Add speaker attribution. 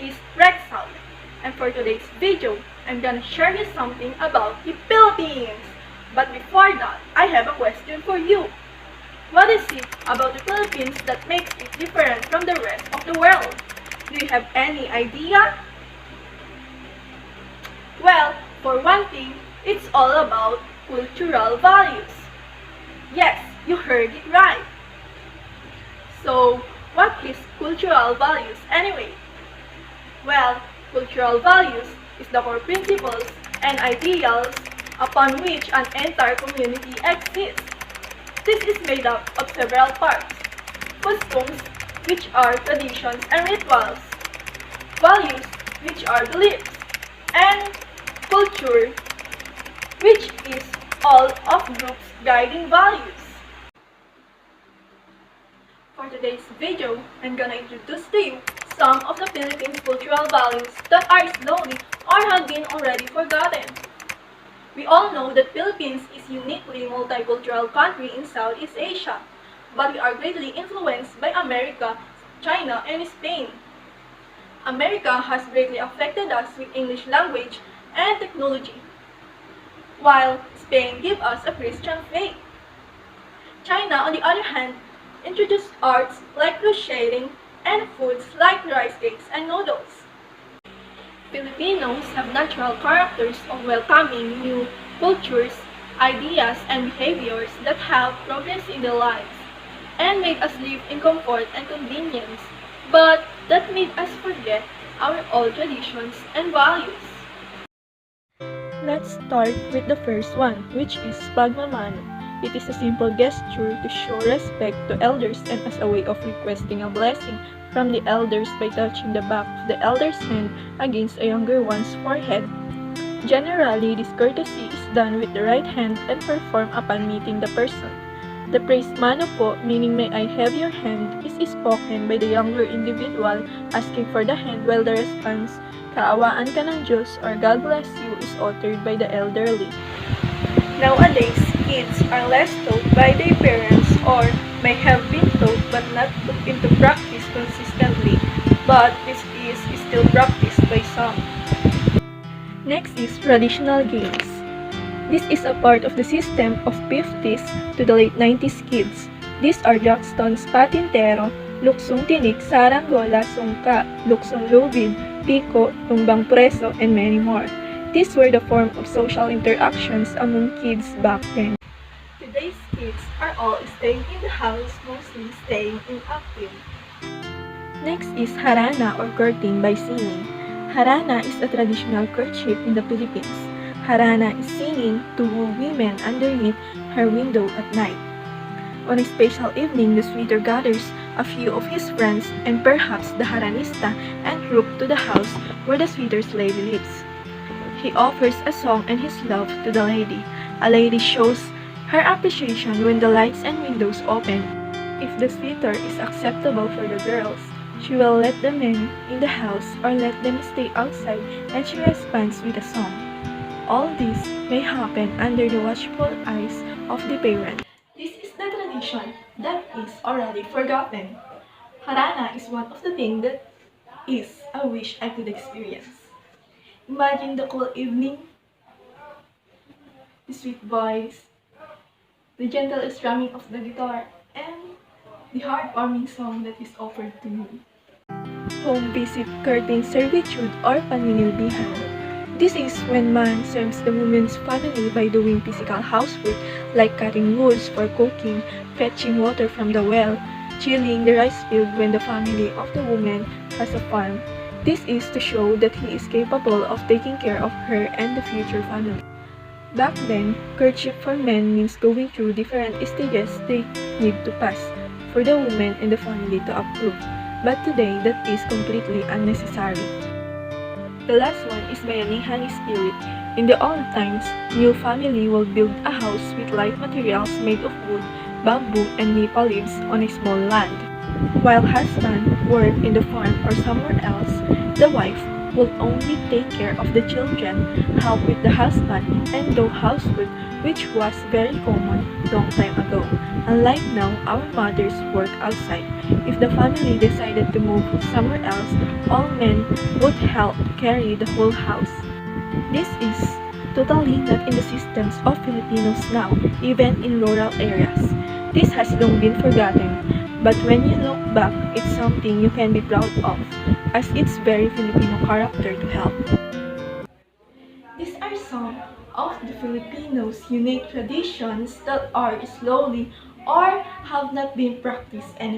Speaker 1: is Rexal, and for today's video, I'm gonna share you something about the Philippines. But before that, I have a question for you. What is it about the Philippines that makes it different from the rest of the world? Do you have any idea? Well, for one thing, it's all about cultural values. Yes, you heard it right. So, what is cultural values anyway? Well, cultural values is the core principles and ideals upon which an entire community exists. This is made up of several parts: customs, which are traditions and rituals; values, which are beliefs; and culture, which is all of group's guiding values. For today's video, I'm gonna introduce to you some of the Philippines' cultural values that are slowly or have been already forgotten. We all know that Philippines is a uniquely multicultural country in Southeast Asia, but we are greatly influenced by America, China, and Spain. America has greatly affected us with English language and technology, while Spain gave us a Christian faith. China, on the other hand, introduced arts like crocheting and foods like rice cakes and noodles. Filipinos have natural characters of welcoming new cultures, ideas, and behaviors that have progressed in their lives and made us live in comfort and convenience, but that made us forget our old traditions and values. Let's start with the first one, which is pagmamano. It is a simple gesture to show respect to elders and as a way of requesting a blessing from the elders by touching the back of the elder's hand against a younger one's forehead. Generally, this courtesy is done with the right hand and performed upon meeting the person. The phrase mano po, meaning may I have your hand, is spoken by the younger individual asking for the hand, while the response, kaawaan ka ng Diyos or God bless you, is uttered by the elderly. Nowadays, kids are less taught by their parents or may have been taught but not put into practice consistently, but this is still practiced by some. Next is traditional games. This is a part of the system of 50s to the late 90s kids. These are jackstones, patintero, luksong tinik, saranggola, sungka, luksong lubid, piko, tumbang preso, and many more. These were the form of social interactions among kids back then. Today's kids are all staying in the house, mostly staying inactive. Next is harana or courting by singing. Harana is a traditional courtship in the Philippines. Harana is singing to woo women underneath her window at night. On a special evening, the suitor gathers a few of his friends and perhaps the haranista en route to the house where the suitor's lady lives. He offers a song and his love to the lady. A lady shows her appreciation when the lights and windows open. If the suitor is acceptable for the girls, she will let the men in the house or let them stay outside, and she responds with a song. All this may happen under the watchful eyes of the parent. This is the tradition that is already forgotten. Harana is one of the things that is I wish I could experience. Imagine the cool evening, the sweet voice, the gentle strumming of the guitar, and the heartwarming song that is offered to you. Home visit, courting, servitude, or paninilbihan. This is when man serves the woman's family by doing physical housework like cutting woods for cooking, fetching water from the well, tilling the rice field when the family of the woman has a farm. This is to show that he is capable of taking care of her and the future family. Back then, courtship for men means going through different stages they need to pass for the woman and the family to approve. But today, that is completely unnecessary. The last one is by a Nihani spirit. In the old times, new family will build a house with light materials made of wood, bamboo, and nipa leaves on a small land. While husband worked in the farm or somewhere else, the wife would only take care of the children, help with the husband, and do housework, which was very common long time ago. Unlike now, our mothers work outside. If the family decided to move somewhere else, all men would help carry the whole house. This is totally not in the systems of Filipinos now, even in rural areas. This has long been forgotten, but when you look back, it's something you can be proud of, as it's very Filipino character to help. These are some of the Filipinos' unique traditions that are slowly or have not been practiced anymore.